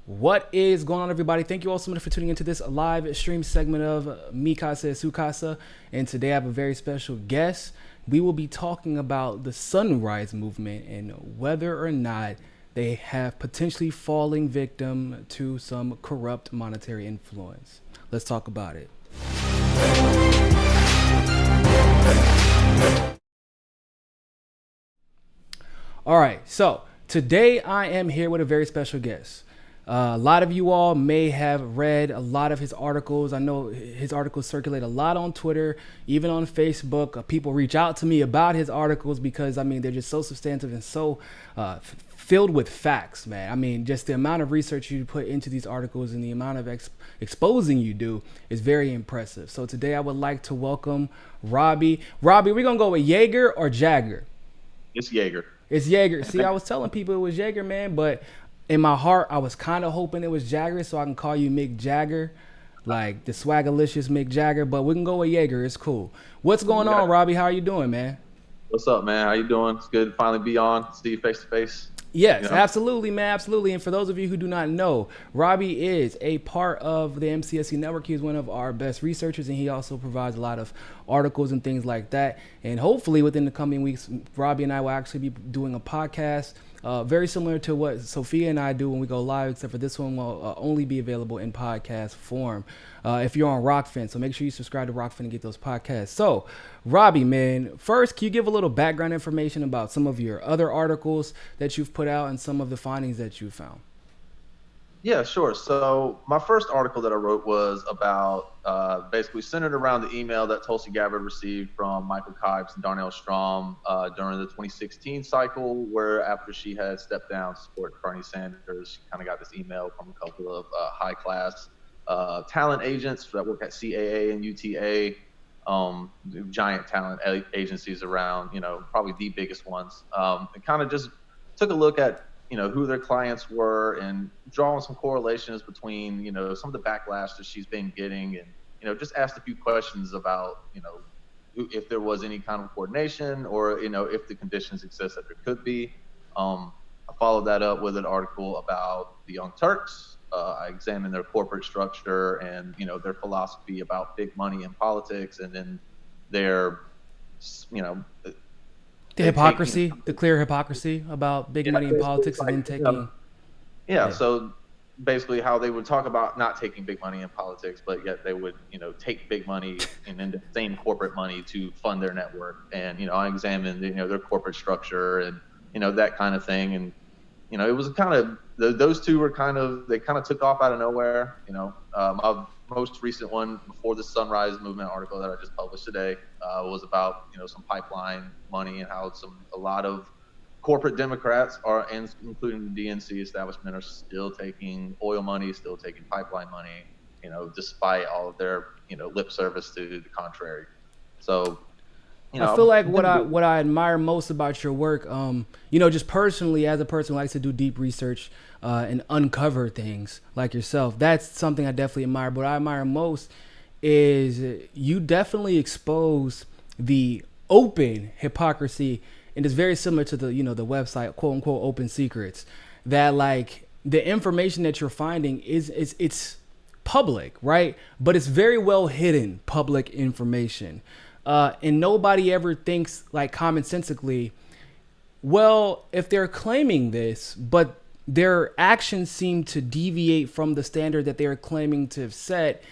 What is going on, everybody? Thank you all so much for tuning into this live stream segment of Mikasa Sukasa. And today I have a very special guest. We will be talking about the Sunrise Movement and whether or not they have potentially falling victim to some corrupt monetary influence. Let's talk about it. All right, so today I am here with a very special guest. A lot of you all may have read a lot of his articles. I know his articles circulate a lot on Twitter, even on Facebook. People reach out to me about his articles because, I mean, they're just so substantive and so filled with facts, man. I mean, just the amount of research you put into these articles and the amount of exposing you do is very impressive. So today I would like to welcome Robbie. Robbie, we're going to go with Jaeger or Jagger? It's Jaeger. It's Jaeger. See, I was telling people it was Jaeger, man, but in my heart, I was kind of hoping it was Jagger, so I can call you Mick Jagger, like the swagalicious Mick Jagger. But we can go with Jaeger. It's cool. What's going on, Robbie? How are you doing, man? What's up, man? How you doing? It's good to finally be on, see you face to face. Yes, absolutely, man, absolutely. And for those of you who do not know, Robbie is a part of the MCSC network. He's one of our best researchers, and he also provides a lot of articles and things like that. And hopefully within the coming weeks, Robbie and I will actually be doing a podcast very similar to what Sophia and I do when we go live, except for this one will only be available in podcast form if you're on Rockfin. So make sure you subscribe to Rockfin and get those podcasts. So, Robbie, man, first, can you give a little background information about some of your other articles that you've put out and some of the findings that you found? Yeah, sure. So my first article that I wrote was about basically centered around the email that Tulsi Gabbard received from Michael Kibes and Darnell Strom during the 2016 cycle, where after she had stepped down to support Bernie Sanders, she kind of got this email from a couple of high-class talent agents that work at CAA and UTA, giant talent agencies around, probably the biggest ones. It kind of just took a look at who their clients were and drawing some correlations between, some of the backlash that she's been getting and, just asked a few questions about, if there was any kind of coordination or, if the conditions exist that there could be. I followed that up with an article about the Young Turks. I examined their corporate structure and, their philosophy about big money in politics and then their, the hypocrisy, the clear hypocrisy about big money in politics and then taking. So basically how they would talk about not taking big money in politics, but yet they would, take big money and then the same corporate money to fund their network. And, I examined, their corporate structure and, that kind of thing. And, it was kind of, those two were they kind of took off out of nowhere. My most recent one before the Sunrise Movement article that I just published today was about, some pipeline money and how a lot of corporate Democrats are, and including the DNC establishment, are still taking oil money, still taking pipeline money, despite all of their, lip service to the contrary. So, I feel like what I admire most about your work, just personally as a person who likes to do deep research and uncover things like yourself, that's something I definitely admire. But what I admire most is you definitely expose the open hypocrisy, and it's very similar to the the website quote unquote open secrets, that like the information that you're finding it's public, right? But it's very well hidden public information. And nobody ever thinks like commonsensically, well, if they're claiming this, but their actions seem to deviate from the standard that they're claiming to have set,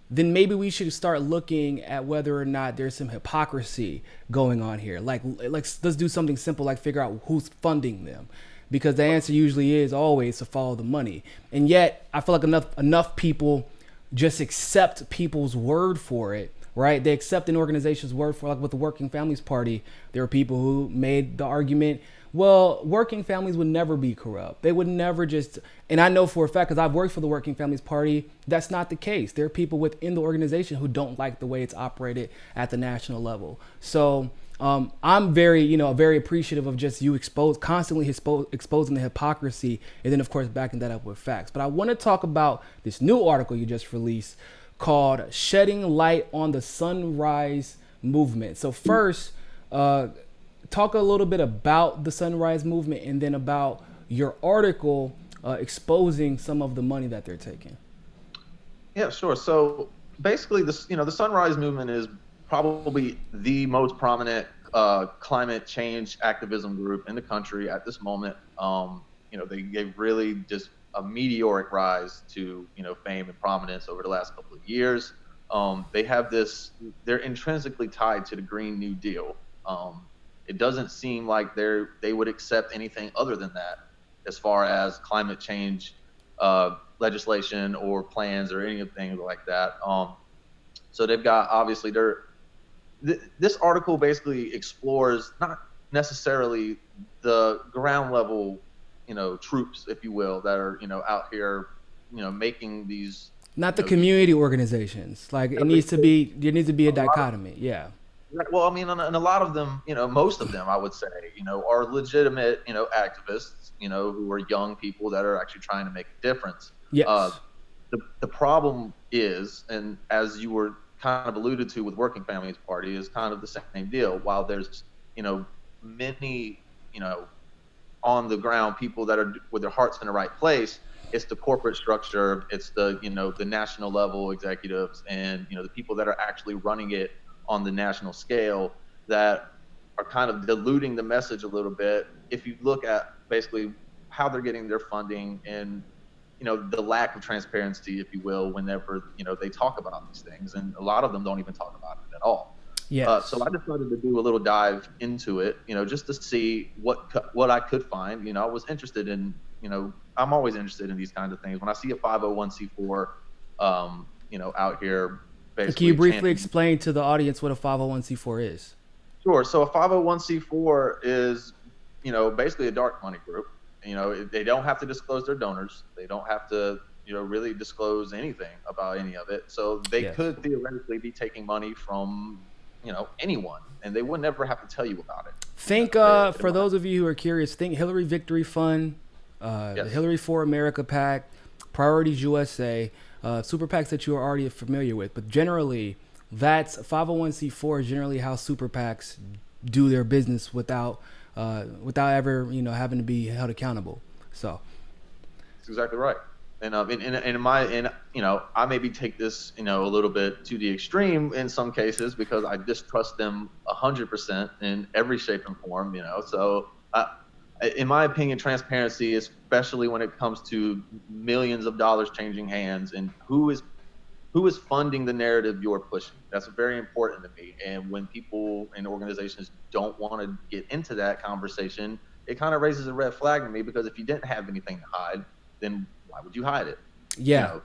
then maybe we should start looking at whether or not there's some hypocrisy going on here. Like let's do something simple, like figure out who's funding them, because the answer usually is always to follow the money. And yet I feel like enough people just accept people's word for it. Right, they accept an organization's word for, like with the Working Families Party, there are people who made the argument, well, working families would never be corrupt. They would never just, and I know for a fact, because I've worked for the Working Families Party, that's not the case. There are people within the organization who don't like the way it's operated at the national level. So I'm very, very appreciative of just you constantly exposing the hypocrisy, and then of course backing that up with facts. But I want to talk about this new article you just released called Shedding Light on the Sunrise Movement. So first, talk a little bit about the Sunrise Movement and then about your article exposing some of the money that they're taking? Yeah, sure. So basically, the Sunrise Movement is probably the most prominent climate change activism group in the country at this moment. They've really just a meteoric rise to fame and prominence over the last couple of years. They have they're intrinsically tied to the Green New Deal. It doesn't seem like they would accept anything other than that as far as climate change legislation or plans or anything like that. So they've got, obviously, this article basically explores not necessarily the ground level, troops, if you will, that are, out here, making these. Not the community organizations. Like there needs to be a dichotomy. Yeah. Well, I mean, and a lot of them, most of them, I would say, are legitimate, activists, who are young people that are actually trying to make a difference. Yes. The problem is, and as you were kind of alluded to with Working Families Party, is kind of the same deal. While there's, many, on the ground people that are with their hearts in the right place, it's the corporate structure, it's the, the national level executives and, the people that are actually running it on the national scale that are kind of diluting the message a little bit. If you look at basically how they're getting their funding and, the lack of transparency, if you will, whenever, they talk about these things. And a lot of them don't even talk about it at all. Yeah. So I decided to do a little dive into it, just to see what I could find. I was interested in, I'm always interested in these kinds of things. When I see a 501c4, out here, basically. Can you briefly explain to the audience what a 501c4 is? Sure. So a 501c4 is, basically a dark money group. They don't have to disclose their donors. They don't have to, really disclose anything about any of it. So they could theoretically be taking money from, anyone, and they would never have to tell you about it. Think, for those of you who are curious, think Hillary Victory Fund, the Hillary for America PAC, Priorities USA, super PACs that you are already familiar with. But generally, that's 501c4 is generally how super PACs do their business without ever, having to be held accountable. So that's exactly right. And I maybe take this, a little bit to the extreme in some cases because I distrust them 100% in every shape and form, So in my opinion, transparency, especially when it comes to millions of dollars changing hands and who is funding the narrative you're pushing, that's very important to me. And when people and organizations don't want to get into that conversation, it kind of raises a red flag to me, because if you didn't have anything to hide, then why would you hide it? Yeah.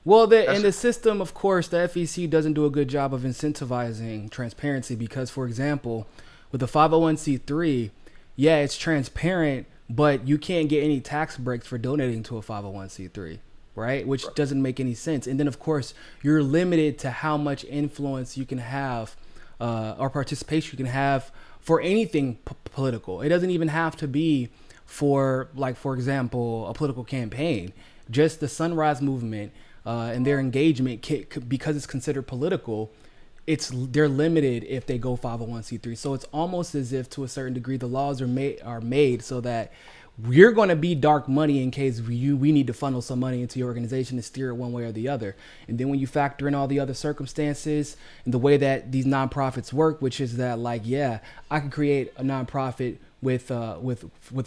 In the system, of course, the FEC doesn't do a good job of incentivizing transparency because, for example, with the 501c3, yeah, it's transparent, but you can't get any tax breaks for donating to a 501c3. Right? Which doesn't make any sense. And then, of course, you're limited to how much influence you can have or participation you can have for anything political. It doesn't even have to be for, like, for example, a political campaign. Just the Sunrise Movement and their engagement, because it's considered political, they're limited if they go 501c3. So it's almost as if, to a certain degree, the laws are made so that we're going to be dark money in case we need to funnel some money into your organization to steer it one way or the other. And then when you factor in all the other circumstances and the way that these nonprofits work, which is that, like, yeah, I can create a nonprofit with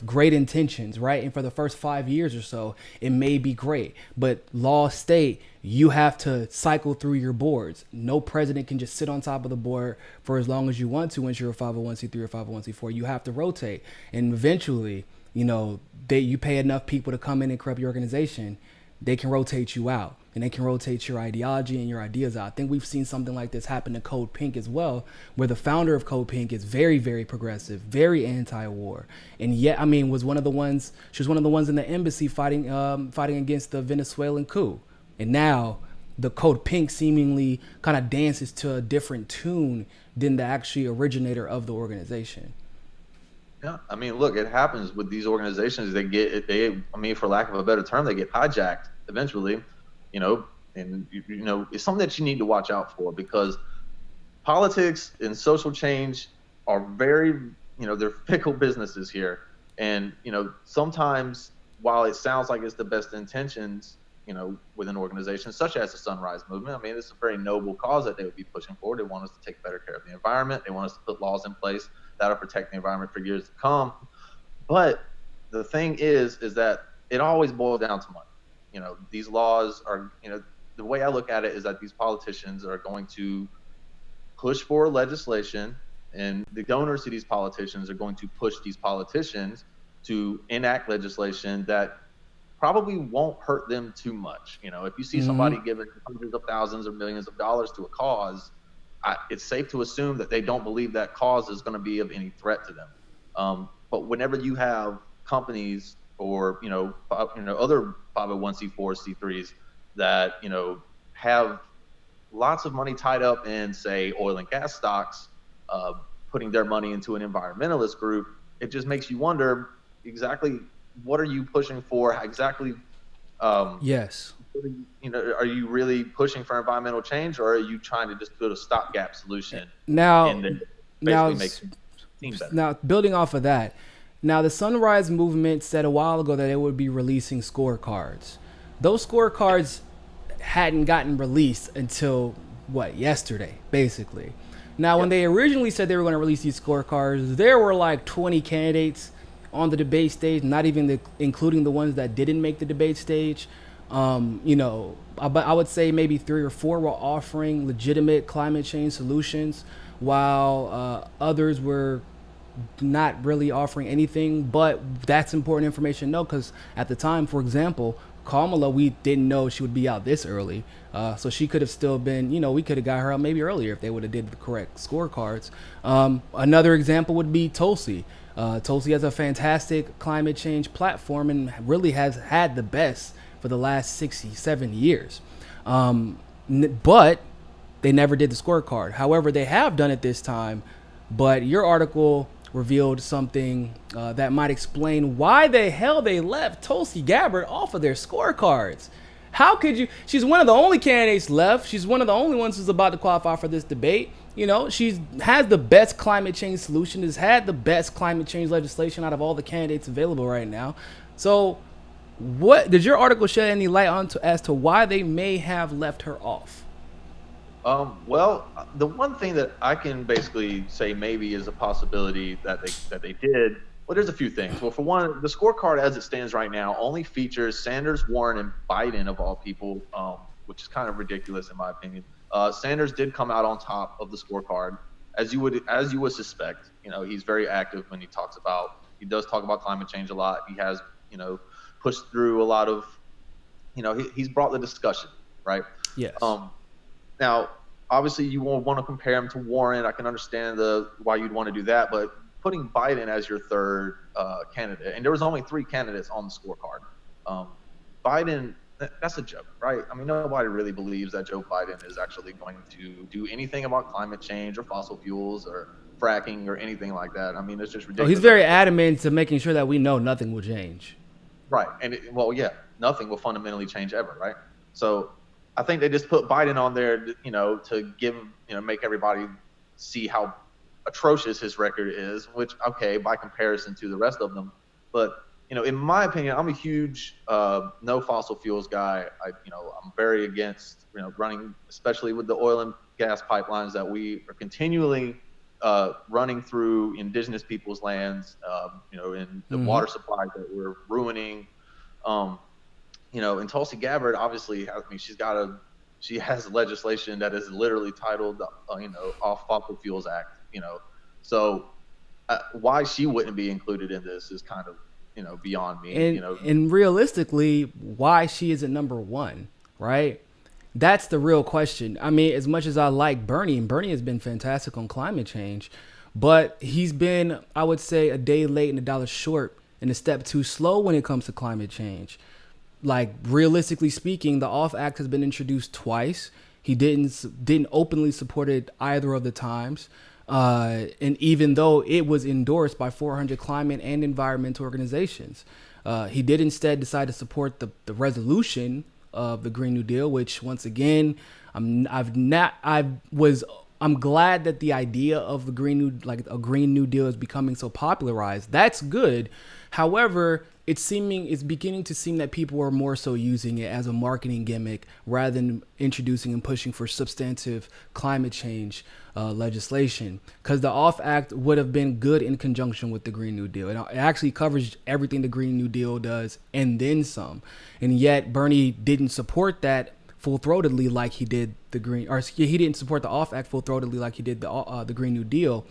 great intentions, right? And for the first 5 years or so, it may be great, but laws state you have to cycle through your boards. No president can just sit on top of the board for as long as you want to once you're a 501c3 or 501c4. You have to rotate, and eventually, you pay enough people to come in and corrupt your organization, they can rotate you out, and they can rotate your ideology and your ideas out. I think we've seen something like this happen to Code Pink as well, where the founder of Code Pink is very, very progressive, very anti-war, and yet, she was one of the ones in the embassy fighting against the Venezuelan coup, and now the Code Pink seemingly kind of dances to a different tune than the actual originator of the organization. Yeah, look, it happens with these organizations. For lack of a better term, they get hijacked eventually, and it's something that you need to watch out for, because politics and social change are very, they're fickle businesses here. And, sometimes while it sounds like it's the best intentions, within organizations such as the Sunrise Movement, I mean, it's a very noble cause that they would be pushing forward. They want us to take better care of the environment. They want us to put laws in place that'll protect the environment for years to come. But the thing is that it always boils down to money. These laws are, the way I look at it is that these politicians are going to push for legislation, and the donors to these politicians are going to push these politicians to enact legislation that probably won't hurt them too much. If you see somebody giving hundreds of thousands or millions of dollars to a cause, it's safe to assume that they don't believe that cause is going to be of any threat to them. But whenever you have companies or other 501c4 C3s that have lots of money tied up in, say, oil and gas stocks, putting their money into an environmentalist group, it just makes you wonder exactly what are you pushing for? Exactly. Yes. Are you really pushing for environmental change, or are you trying to just build a stopgap solution? Now, and then basically make it seem better? Now, building off of that, now the Sunrise Movement said a while ago that they would be releasing scorecards. Those scorecards hadn't gotten released until yesterday, basically. Now, when they originally said they were going to release these scorecards, there were like 20 candidates on the debate stage, not even including the ones that didn't make the debate stage. But I would say maybe 3 or 4 were offering legitimate climate change solutions, while others were not really offering anything. But that's important information to know, because at the time, for example, Kamala, we didn't know she would be out this early. So she could have still been, we could have got her out maybe earlier if they would have did the correct scorecards. Another example would be Tulsi. Tulsi has a fantastic climate change platform and really has had the best for the last 60-70 years. But they never did the scorecard. However, they have done it this time. But your article revealed something that might explain why the hell they left Tulsi Gabbard off of their scorecards. How could you? She's one of the only candidates left. She's one of the only ones who's about to qualify for this debate. She has the best climate change solution, has had the best climate change legislation out of all the candidates available right now. So what did your article shed any light on as to why they may have left her off? Well, the one thing that I can basically say maybe is a possibility that they did. Well, there's a few things. Well, for one, the scorecard as it stands right now only features Sanders, Warren, and Biden of all people, which is kind of ridiculous in my opinion. Sanders did come out on top of the scorecard, as you would suspect. He's very active when he does talk about climate change a lot. He has, pushed through a lot of, he's brought the discussion, right? Yes. Now, obviously, you won't want to compare him to Warren. I can understand why you'd want to do that, but putting Biden as your third candidate, and there was only 3 candidates on the scorecard. Biden, that's a joke, right? I mean, nobody really believes that Joe Biden is actually going to do anything about climate change or fossil fuels or fracking or anything like that. I mean, it's just ridiculous. He's very adamant to making sure that we know nothing will change. Right. And nothing will fundamentally change ever, right? So I think they just put Biden on there, to give, make everybody see how atrocious his record is, which, okay, by comparison to the rest of them. But, in my opinion, I'm a huge no fossil fuels guy. I'm very against, running, especially with the oil and gas pipelines that we are continually running through indigenous people's lands, in the water supplies that we're ruining. And Tulsi Gabbard, obviously, she has legislation that is literally titled, Off Fossil Fuels Act, So why she wouldn't be included in this is kind of, beyond me. And realistically, why she isn't number 1, right? That's the real question. I mean, as much as I like Bernie, and Bernie has been fantastic on climate change, but he's been, I would say, a day late and a dollar short and a step too slow when it comes to climate change. Like, realistically speaking, the OFF Act has been introduced twice. He didn't openly support it either of the times. And even though it was endorsed by 400 climate and environmental organizations, he did instead decide to support the resolution of the Green New Deal, which, once again, I'm glad that the idea of a Green New Deal is becoming so popularized. That's good. However, it's beginning to seem that people are more so using it as a marketing gimmick rather than introducing and pushing for substantive climate change legislation. Because the OFF Act would have been good in conjunction with the Green New Deal. It actually covers everything the Green New Deal does and then some. And yet Bernie didn't support that full-throatedly like he did he didn't support the OFF Act full-throatedly like he did the Green New Deal.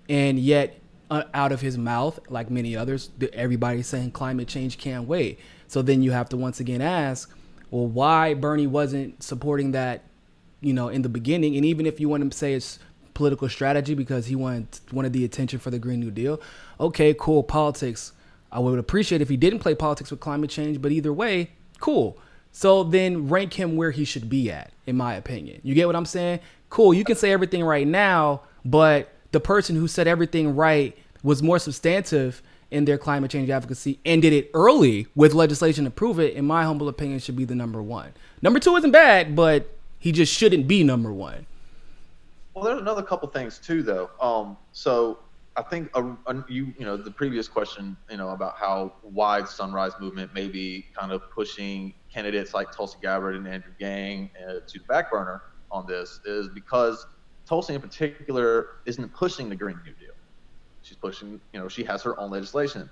And yet out of his mouth, like many others, everybody's saying climate change can't wait. So then you have to once again ask, well, why Bernie wasn't supporting that, in the beginning? And even if you want to say it's political strategy because he wanted the attention for the Green New Deal, okay, cool, politics. I would appreciate if he didn't play politics with climate change, but either way, cool. So then rank him where he should be at, in my opinion. You get what I'm saying? Cool, you can say everything right now, but the person who said everything right was more substantive in their climate change advocacy and did it early with legislation to prove it, in my humble opinion, should be the number one. Number two isn't bad, but he just shouldn't be number one. Well, there's another couple things too, though. So I think the previous question, about how wide Sunrise Movement may be kind of pushing candidates like Tulsi Gabbard and Andrew Yang to the back burner on this is because Tulsi in particular isn't pushing the Green New Deal. She's pushing, she has her own legislation.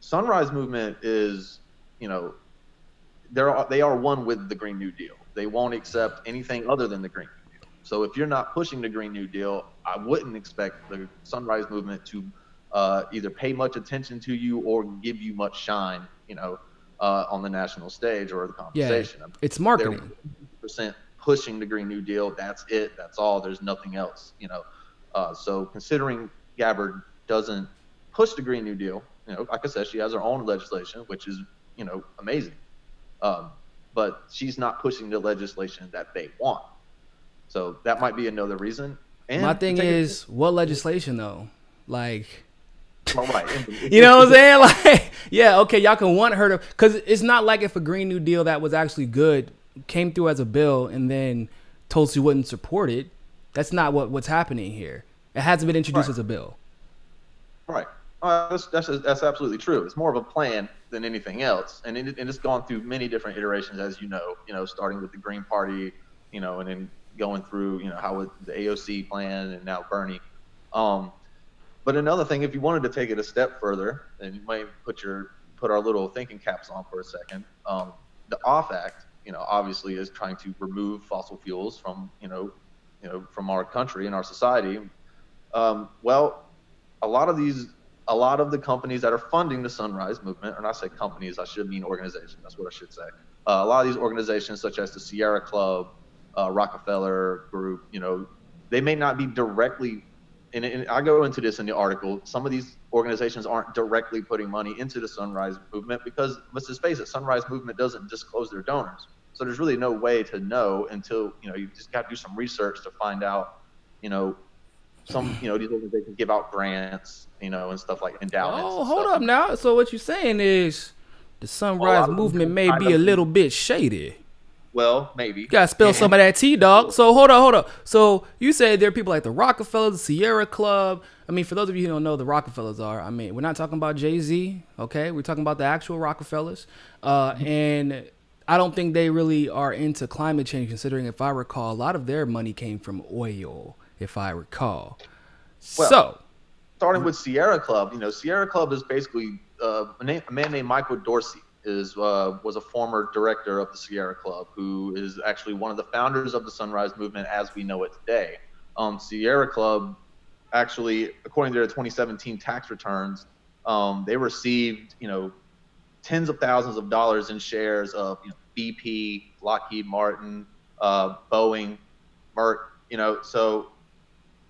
Sunrise Movement is, they are one with the Green New Deal. They won't accept anything other than the Green New Deal. So if you're not pushing the Green New Deal, I wouldn't expect the Sunrise Movement to either pay much attention to you or give you much shine, on the national stage or the conversation. Yeah, it's marketing. They're pushing the Green New Deal. That's it. That's all. There's nothing else, So considering Gabbard doesn't push the Green New Deal, like I said, she has her own legislation, which is, amazing. But she's not pushing the legislation that they want. So that might be another reason. And my thing is, what legislation though? Like, well, right. You know what I'm saying? Like, yeah, okay, y'all can want her to, because it's not like if a Green New Deal that was actually good came through as a bill and then Tulsi wouldn't support it. That's not what's happening here. It hasn't been introduced as a bill. Right. That's absolutely true. It's more of a plan than anything else, and it's gone through many different iterations, as you know, starting with the Green Party, and then going through, how with the AOC plan and now Bernie. But another thing, if you wanted to take it a step further, and you might put our little thinking caps on for a second, the OFF Act, obviously is trying to remove fossil fuels from, from our country and our society. Well, a lot of the companies that are funding the Sunrise Movement, and I say companies, I should mean organizations. That's what I should say. A lot of these organizations, such as the Sierra Club, Rockefeller Group, they may not be directly, and I go into this in the article, some of these organizations aren't directly putting money into the Sunrise Movement because, let's just face it, Sunrise Movement doesn't disclose their donors. So there's really no way to know until, you just got to do some research to find out, some, these organizations give out grants, and stuff like endowments. Oh, hold up now. So what you're saying is the Sunrise Movement may be a little bit shady. Well, maybe. You gotta spill some of that tea, dog. So hold up. So you say there are people like the Rockefellers, the Sierra Club. I mean, for those of you who don't know, the Rockefellers are, we're not talking about Jay-Z, okay? We're talking about the actual Rockefellers. And I don't think they really are into climate change, considering, if I recall, a lot of their money came from oil, if I recall. Well, so, starting with Sierra Club, Sierra Club is basically a man named Michael Dorsey was a former director of the Sierra Club, who is actually one of the founders of the Sunrise Movement as we know it today. Sierra Club, actually, according to their 2017 tax returns, they received, tens of thousands of dollars in shares of BP, Lockheed Martin, Boeing, Merck, so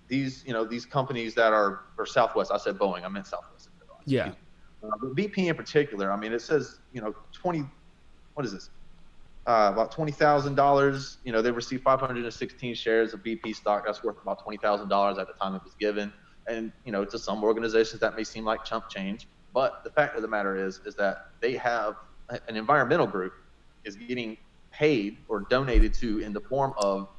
these companies that are, or Southwest, I said Boeing, I meant Southwest. Yeah. But BP in particular, it says, what is this? About $20,000, they received 516 shares of BP stock. That's worth about $20,000 at the time it was given. And, to some organizations that may seem like chump change, but the fact of the matter is that they have an environmental group is getting paid or donated to in the form of,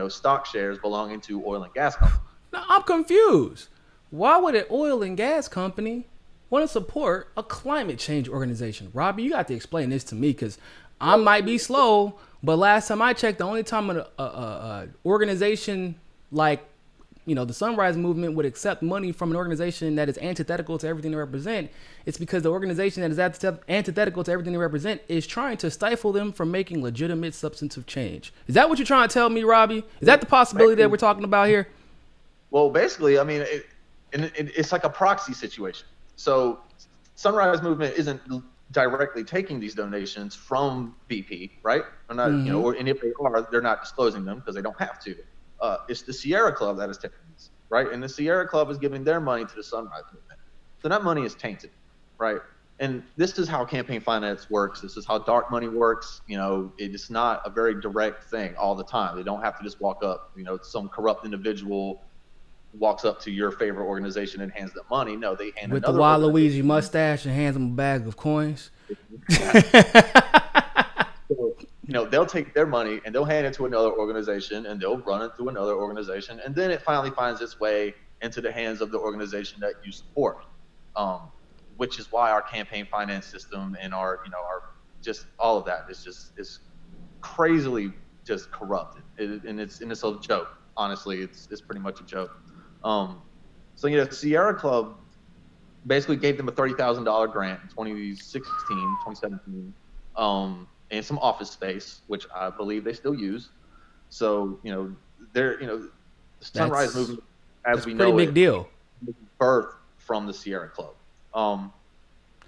stock shares belonging to oil and gas companies. Now, I'm confused. Why would an oil and gas company want to support a climate change organization? Robbie, you got to explain this to me because I might be slow, but last time I checked, the only time an organization like, the Sunrise Movement would accept money from an organization that is antithetical to everything they represent, it's because the organization that is antithetical to everything they represent is trying to stifle them from making legitimate substantive change. Is that what you're trying to tell me, Robbie? Is that the possibility that we're talking about here? Well, basically, I mean, it's like a proxy situation. So Sunrise Movement isn't directly taking these donations from BP, right? Or not, and if they are, they're not disclosing them because they don't have to. It's the Sierra Club that is taking these, right? And the Sierra Club is giving their money to the Sunrise Movement. So that money is tainted, right? And this is how campaign finance works. This is how dark money works. It's not a very direct thing all the time. They don't have to just walk up, some corrupt individual walks up to your favorite organization and hands them money. No, they hand with the Waluigi mustache and hands them a bag of coins. So, they'll take their money and they'll hand it to another organization and they'll run it through another organization, and then it finally finds its way into the hands of the organization that you support. Which is why our campaign finance system and our just all of that is crazily just corrupted. And it's a joke. Honestly, it's pretty much a joke. So Sierra Club basically gave them a $30,000 grant in 2017, and some office space, which I believe they still use. So they're the Sunrise Movement, as we know, pretty big deal. Birthed from the Sierra Club. So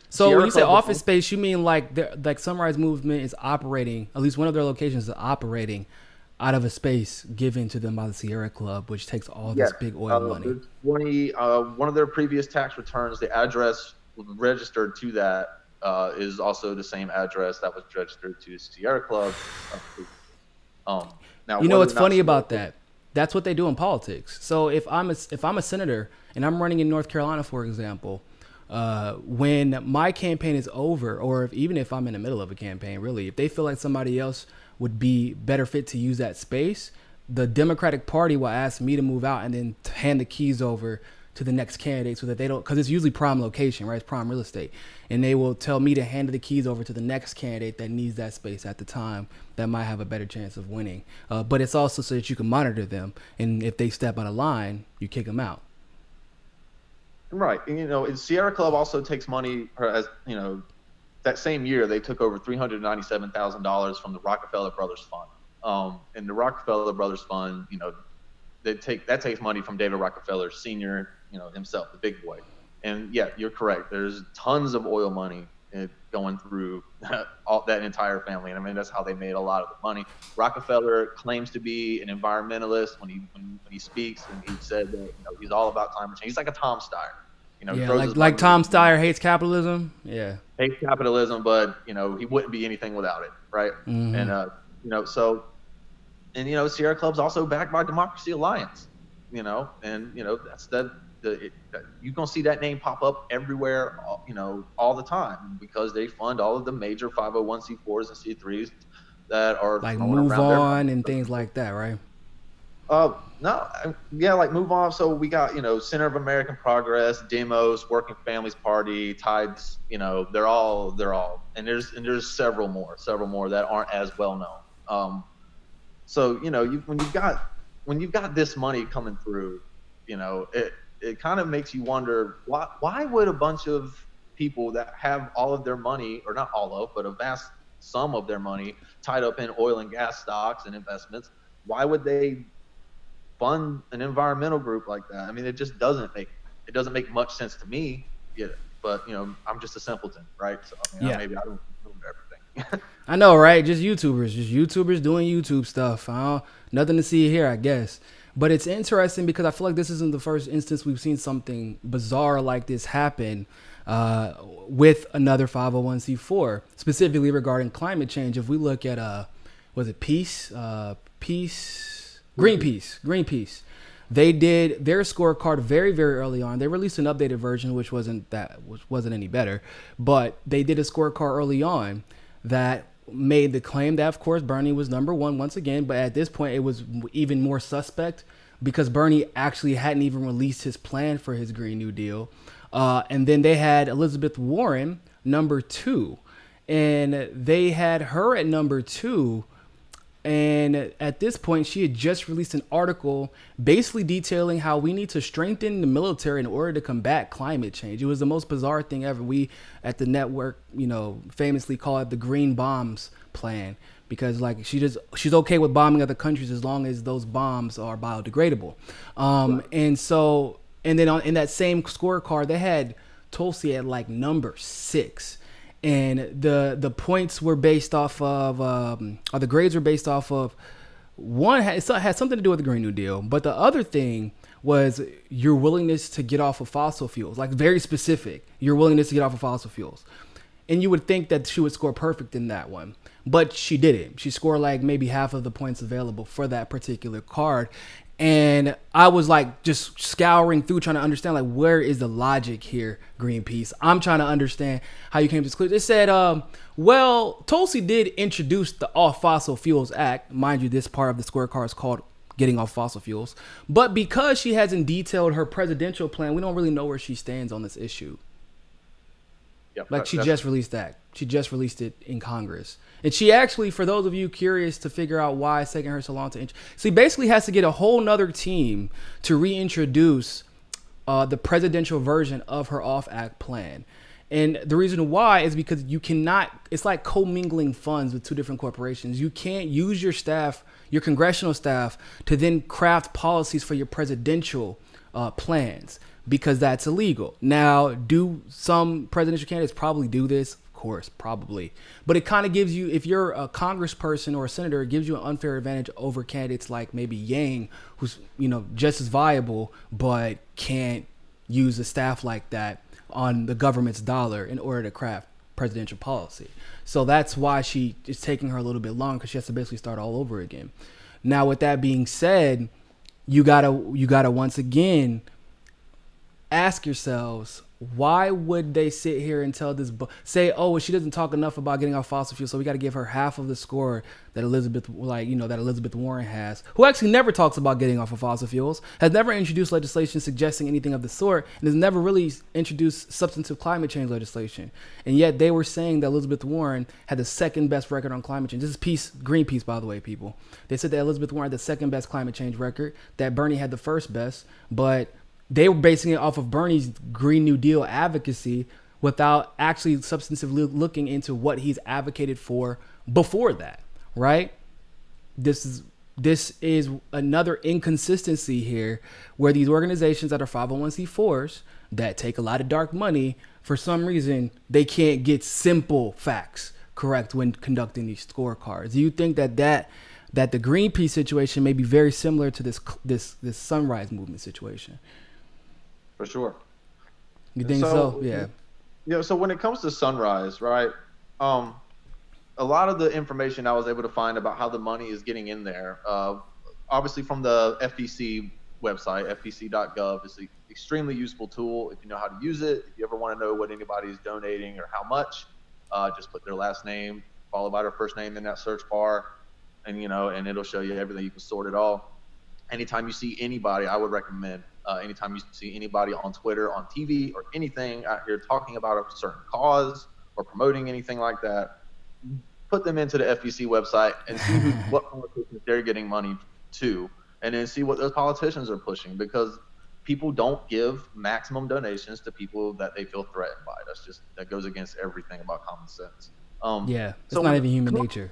Sierra when you say office space, you mean like Sunrise Movement is operating, at least one of their locations is operating out of a space given to them by the Sierra Club, which takes all this big oil money. One of their previous tax returns, the address registered to that is also the same address that was registered to Sierra Club. Now, what's funny about that? That's what they do in politics. So if I'm a senator and I'm running in North Carolina, for example, when my campaign is over, or even if I'm in the middle of a campaign, really, if they feel like somebody else would be better fit to use that space, the Democratic Party will ask me to move out and then hand the keys over to the next candidate so that they don't, because it's usually prime location, right? It's prime real estate. And they will tell me to hand the keys over to the next candidate that needs that space at the time that might have a better chance of winning. But it's also so that you can monitor them. And if they step out of line, you kick them out. Right. And, Sierra Club also takes money, that same year they took over $397,000 from the Rockefeller Brothers Fund. And the Rockefeller Brothers Fund, that takes money from David Rockefeller Sr., himself, the big boy. And yeah, you're correct. There's tons of oil money going through all that entire family. And I mean, that's how they made a lot of the money. Rockefeller claims to be an environmentalist when he speaks, and he said that he's all about climate change. He's like a Tom Steyer. Like Tom Steyer hates capitalism. Yeah, hates capitalism, but he wouldn't be anything without it, right? Mm-hmm. And Sierra Club's also backed by Democracy Alliance, that's you're gonna see that name pop up everywhere, all the time, because they fund all of the major 501c4s and C3s that are like Move On and things like that, right? Like Move On. So we got Center of American Progress, Demos, Working Families Party, Tides. They're all, and there's several more that aren't as well known. So when you've got this money coming through, it kind of makes you wonder why would a bunch of people that have all of their money, or not all of, but a vast sum of their money tied up in oil and gas stocks and investments, why would they fund an environmental group like that? I mean, it just doesn't make much sense to me. Yeah, but I'm just a simpleton, right? So maybe I don't know everything. I know, right? Just YouTubers doing YouTube stuff. Nothing to see here, I guess. But it's interesting because I feel like this isn't the first instance we've seen something bizarre like this happen with another 501c4, specifically regarding climate change. If we look at, Greenpeace. They did their scorecard very, very early on. They released an updated version, which wasn't any better, but they did a scorecard early on that made the claim that, of course, Bernie was number one once again, but at this point it was even more suspect because Bernie actually hadn't even released his plan for his Green New Deal. And then they had Elizabeth Warren number 2, and they had her at number 2. And at this point, she had just released an article basically detailing how we need to strengthen the military in order to combat climate change. It was the most bizarre thing ever. We at the network, famously call it the Green Bombs Plan, because like she's okay with bombing other countries as long as those bombs are biodegradable. Right. And then in that same scorecard, they had Tulsi at like number 6. And the points were based off of, or the grades were based off of, one had something to do with the Green New Deal, but the other thing was your willingness to get off of fossil fuels, like very specific, your willingness to get off of fossil fuels. And you would think that she would score perfect in that one, but she didn't. She scored like maybe half of the points available for that particular card. And I was like just scouring through trying to understand like where is the logic here, Greenpeace. I'm trying to understand how you came to this conclusion. It said, well, Tulsi did introduce the Off Fossil Fuels Act. Mind you, this part of the scorecard is called Getting Off Fossil Fuels. But because she hasn't detailed her presidential plan, we don't really know where she stands on this issue. Yep, like she just released that. She just released it in Congress. And she actually, for those of you curious to figure out why it's taking her so long to she basically has to get a whole nother team to reintroduce the presidential version of her off-act plan. And the reason why is because you cannot, it's like commingling funds with two different corporations. You can't use your staff, your congressional staff, to then craft policies for your presidential plans, because that's illegal. Now, do some presidential candidates probably do this? Of course, probably. But it kind of gives you, if you're a congressperson or a senator, it gives you an unfair advantage over candidates like maybe Yang, who's, just as viable, but can't use a staff like that on the government's dollar in order to craft presidential policy. So that's why she is taking her a little bit long, because she has to basically start all over again. Now, with that being said, you gotta once again ask yourselves, why would they sit here and tell this say, oh, well, she doesn't talk enough about getting off fossil fuels, so we got to give her half of the score that Elizabeth Warren has, who actually never talks about getting off of fossil fuels, has never introduced legislation suggesting anything of the sort, and has never really introduced substantive climate change legislation. And yet they were saying that Elizabeth Warren had the second best record on climate change. This is Greenpeace, by the way, people. They said that Elizabeth Warren had the second best climate change record, that Bernie had the first best, but they were basing it off of Bernie's Green New Deal advocacy without actually substantively looking into what he's advocated for before that, right? This is another inconsistency here, where these organizations that are 501c4s that take a lot of dark money, for some reason, they can't get simple facts correct when conducting these scorecards. Do you think that the Greenpeace situation may be very similar to this Sunrise Movement situation? For sure. You think so? Yeah. Yeah. So when it comes to Sunrise, right? A lot of the information I was able to find about how the money is getting in there, obviously from the FEC website, fec.gov, is an extremely useful tool if you know how to use it. If you ever want to know what anybody's donating or how much, just put their last name followed by their first name in that search bar, and and it'll show you everything. You can sort it all. Anytime you see anybody, I would recommend. Anytime you see anybody on Twitter, on TV, or anything out here talking about a certain cause or promoting anything like that, put them into the FEC website and see what politicians they're getting money to, and then see what those politicians are pushing, because people don't give maximum donations to people that they feel threatened by. That goes against everything about common sense. It's not even human nature.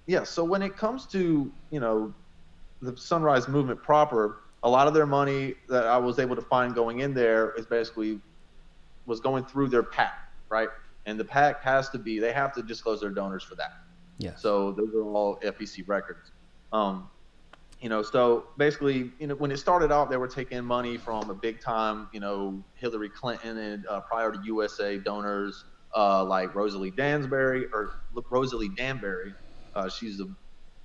Yeah, so when it comes to, the Sunrise Movement proper, a lot of their money that I was able to find going in there was going through their PAC, right? And the PAC they have to disclose their donors for that. Yeah. So those are all FEC records. So basically, when it started out, they were taking money from a big time, Hillary Clinton and Priority USA donors, like Rosalie Danbury.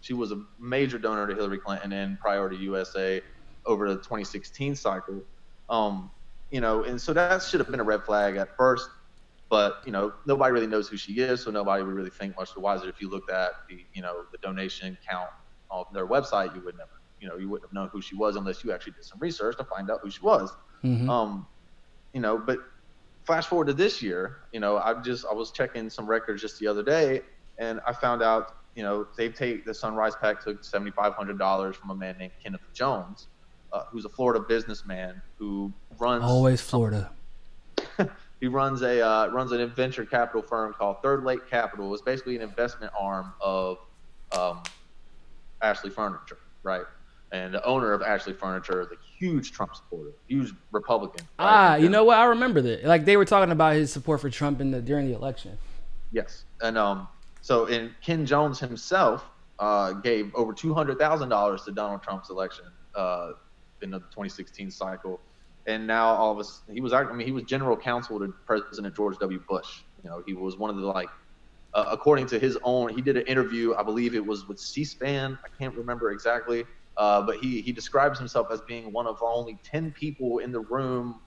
She was a major donor to Hillary Clinton and Priority USA over the 2016 cycle. And so that should have been a red flag at first, but nobody really knows who she is, so nobody would really think much the wiser. If you looked at the donation count on their website, you wouldn't have known who she was unless you actually did some research to find out who she was. Mm-hmm. But flash forward to this year, I was checking some records just the other day, and I found out, the Sunrise PAC took $7,500 from a man named Kenneth Jones, who's a Florida businessman who runs always Florida. He runs a venture capital firm called Third Lake Capital. It's basically an investment arm of Ashley Furniture, right? And the owner of Ashley Furniture is a huge Trump supporter, huge Republican. Right? You know what? I remember that. Like they were talking about his support for Trump during the election. Yes, and so Ken Jones himself gave over $200,000 to Donald Trump's election in the 2016 cycle, and now he was general counsel to President George W. Bush. He was one of the according to his own, he did an interview, I believe it was with C-SPAN, I can't remember exactly, but he describes himself as being one of only 10 people in the room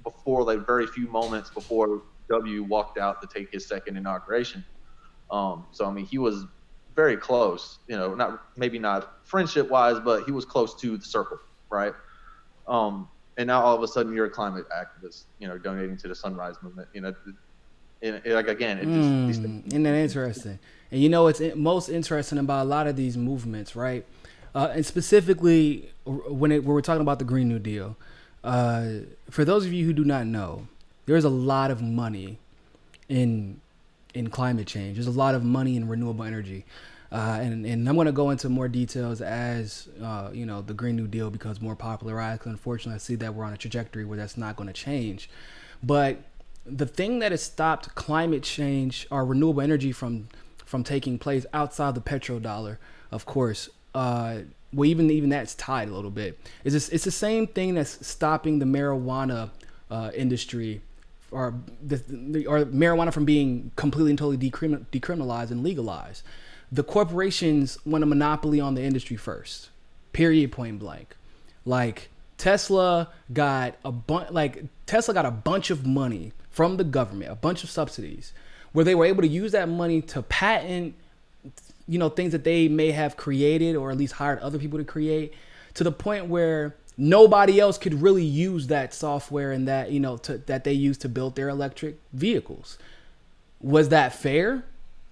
before, very few moments before W walked out to take his second inauguration. So he was very close, maybe not friendship wise, but he was close to the circle, right? And now all of a sudden you're a climate activist, donating to the Sunrise Movement, isn't that interesting? And what's most interesting about a lot of these movements, right? And specifically when we're talking about the Green New Deal, for those of you who do not know, there's a lot of money in climate change. There's a lot of money in renewable energy. And I'm going to go into more details as, the Green New Deal becomes more popularized. Unfortunately, I see that we're on a trajectory where that's not going to change. But the thing that has stopped climate change or renewable energy from taking place outside the petrodollar, of course, even that's tied a little bit. It's the same thing that's stopping the marijuana industry or marijuana from being completely and totally decriminalized and legalized. The corporations want a monopoly on the industry first, period, point blank. Tesla got a bunch of money from the government, a bunch of subsidies, where they were able to use that money to patent, things that they may have created or at least hired other people to create, to the point where nobody else could really use that software and that, that they use to build their electric vehicles. Was that fair?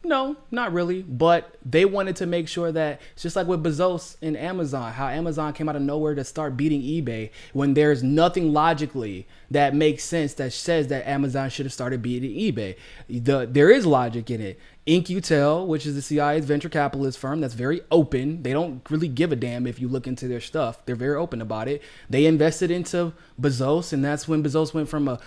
No, not really. But they wanted to make sure that it's just like with Bezos and Amazon, how Amazon came out of nowhere to start beating eBay when there's nothing logically that makes sense that says that Amazon should have started beating eBay. There is logic in it. InQtel, which is the CIA's venture capitalist firm that's very open. They don't really give a damn if you look into their stuff. They're very open about it. They invested into Bezos, and that's when Bezos went from Amazon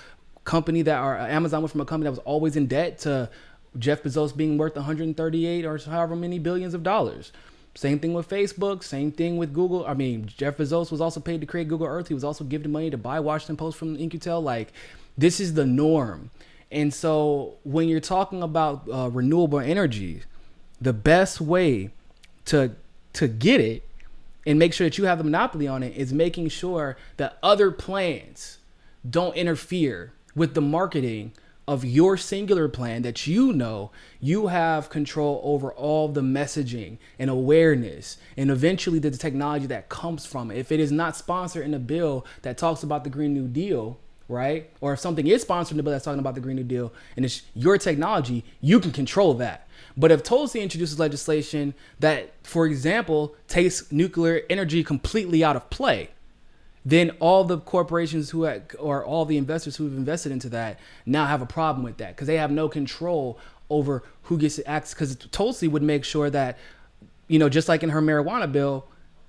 went from a company that was always in debt to Jeff Bezos being worth 138 or however many billions of dollars. Same thing with Facebook, same thing with Google. Jeff Bezos was also paid to create Google Earth. He was also given money to buy Washington Post from InQtel. This is the norm. And so when you're talking about renewable energy, the best way to get it and make sure that you have the monopoly on it is making sure that other plans don't interfere with the marketing of your singular plan, that you have control over all the messaging and awareness and eventually the technology that comes from it. If it is not sponsored in a bill that talks about the Green New Deal, right? Or if something is sponsored in the bill that's talking about the Green New Deal and it's your technology, you can control that. But if Tulsi introduces legislation that, for example, takes nuclear energy completely out of play, then all the corporations or all the investors who have invested into that now have a problem with that because they have no control over who gets to act. Because Tulsi would make sure that, just like in her marijuana bill,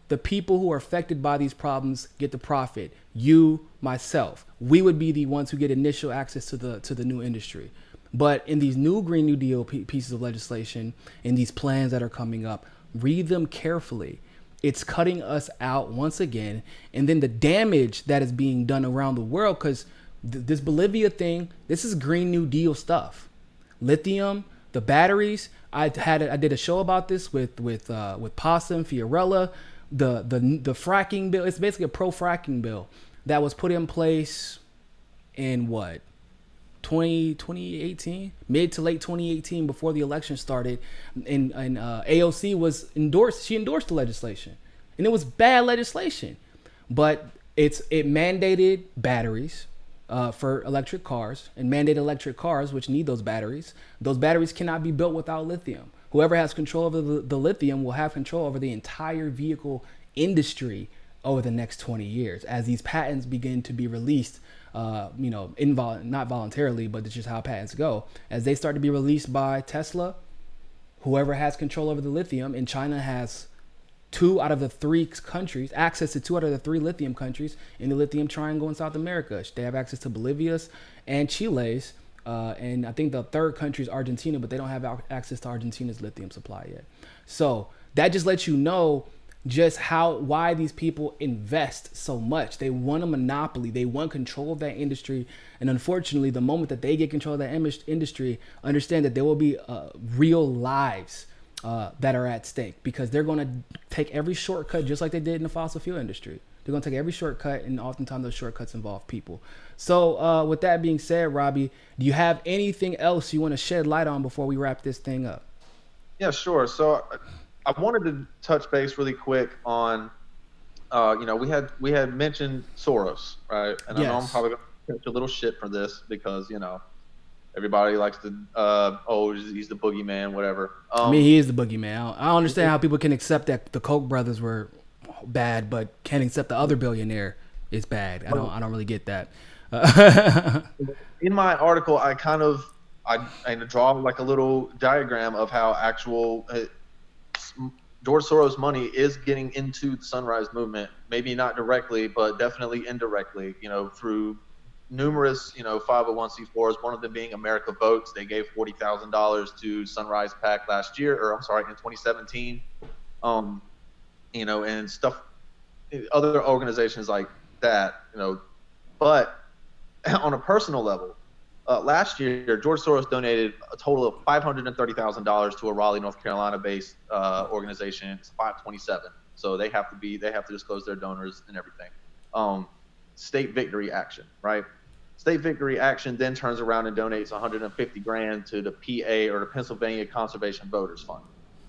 the people who are affected by these problems get the profit. You, myself, we would be the ones who get initial access to the new industry. But in these new Green New Deal pieces of legislation, in these plans that are coming up, read them carefully. It's cutting us out once again. And then the damage that is being done around the world, because this Bolivia thing, this is Green New Deal stuff. Lithium, the batteries. I did a show about this with Possum, Fiorella, the fracking bill. It's basically a pro-fracking bill that was put in place in 2018, mid to late 2018, before the election started, and AOC was endorsed. She endorsed the legislation, and it was bad legislation, but it mandated batteries. for electric cars and mandate electric cars, which need those batteries. Those batteries cannot be built without lithium. Whoever has control over the lithium will have control over the entire vehicle industry over the next 20 years as these patents begin to be released. Not voluntarily, but it's just how patents go. As they start to be released by Tesla, whoever has control over the lithium, and China has access to 2 out of the 3 lithium countries in the lithium triangle in South America. They have access to Bolivia's and Chile's, and I think the third country is Argentina, but they don't have access to Argentina's lithium supply yet. So that just lets you know just why these people invest so much. They want a monopoly. They want control of that industry. And unfortunately, the moment that they get control of that industry, understand that there will be real lives that are at stake, because they're going to take every shortcut just like they did in the fossil fuel industry. They're going to take every shortcut, and oftentimes those shortcuts involve people. So with that being said, Robbie, do you have anything else you want to shed light on before we wrap this thing up? Yeah, sure. So I wanted to touch base really quick on, we had mentioned Soros, right? And yes. I know I'm probably going to catch a little shit for this because, everybody likes to, he's the boogeyman, whatever. He is the boogeyman. I don't understand how people can accept that the Koch brothers were bad, but can't accept the other billionaire is bad. I don't really get that. In my article, I draw like a little diagram of how actual George Soros' money is getting into the Sunrise Movement. Maybe not directly, but definitely indirectly. Through numerous, 501c4s, one of them being America Votes. They gave $40,000 to Sunrise PAC in 2017. And stuff, other organizations like that, but on a personal level, last year, George Soros donated a total of $530,000 to a Raleigh, North Carolina-based organization. It's 527, so they have to disclose their donors and everything. State Victory Action, right? State Victory Action then turns around and donates $150,000 to the PA, or the Pennsylvania Conservation Voters Fund,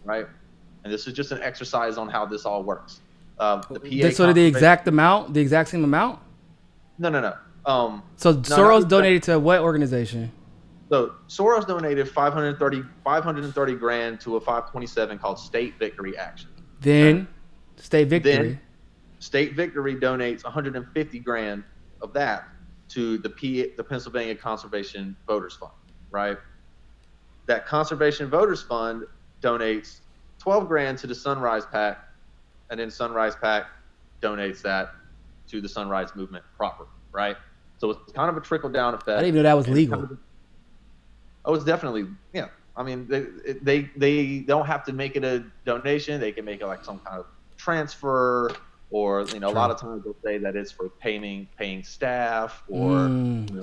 right? And this is just an exercise on how this all works. The exact same amount? No. So Soros donated to what organization? So Soros donated $530,000 to a 527 called State Victory Action. Then State Victory. State Victory donates $150,000 of that to the Pennsylvania Conservation Voters Fund, right? That Conservation Voters Fund donates $12,000 to the Sunrise PAC, and then Sunrise PAC donates that to the Sunrise Movement proper, right? So it's kind of a trickle down effect. I didn't even know that was legal. It's definitely, yeah. I mean, they don't have to make it a donation. They can make it like some kind of transfer, or a lot of times they'll say that it's for paying staff, or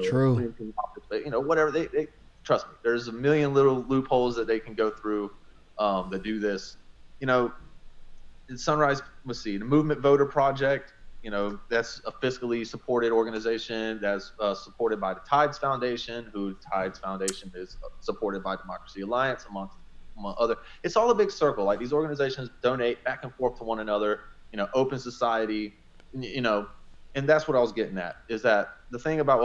true. Whatever. They trust me. There's a million little loopholes that they can go through that do this. Sunrise. Let's see, the Movement Voter Project. That's a fiscally supported organization that's supported by the Tides Foundation, who Tides Foundation is supported by Democracy Alliance, among other. It's all a big circle. Like, these organizations donate back and forth to one another, open society, and that's what I was getting at, is that the thing about,